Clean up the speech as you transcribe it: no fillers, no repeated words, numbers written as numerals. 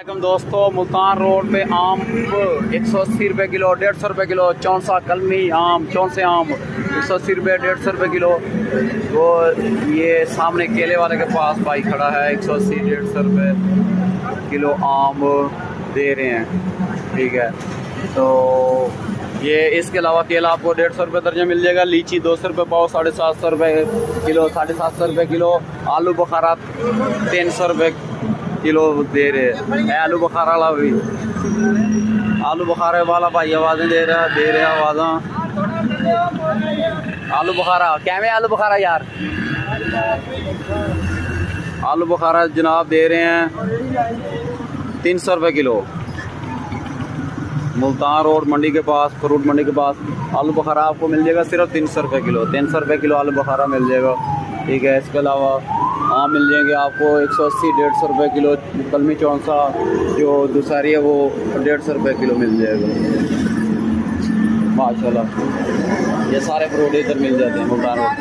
दोस्तों, मुल्तान रोड पे आम 180 रुपये किलो, 150 रुपये किलो। चौंसा कलमी आम, चौंसे आम 180 रुपये, 150 रुपये किलो। वो ये सामने केले वाले के पास भाई खड़ा है, 180 150 रुपये किलो आम दे रहे हैं। ठीक है, तो ये इसके अलावा केला आपको 150 रुपये दर्जन मिल जाएगा। लीची 200 रुपये पाव, 750 रुपये किलो, 750 रुपये किलो। आलू बुखारा 300 रुपये किलो दे रहे हैं। आलू बुखारा वाला भी, आलू बुखारे वाला भाई आवाज़ें दे रहे आवाज़ें। आलू बुखारा क्या में, आलू बुखारा यार, आलू बुखारा जनाब दे रहे हैं 300 रुपये किलो। मुल्तान रोड मंडी के पास, फ्रूट मंडी के पास आलू बुखारा आपको मिल जाएगा सिर्फ 300 रुपये किलो। 300 रुपये किलो आलू बुखारा मिल जाएगा। ठीक है, इसके अलावा आम मिल जाएंगे आपको 180 150 रुपये किलो। कलमी चौंसा जो दुसारी है वो 150 रुपये किलो मिल जाएगा। माशाल्लाह, ये सारे फ्रूट इधर मिल जाते हैं मुल्तान रोड।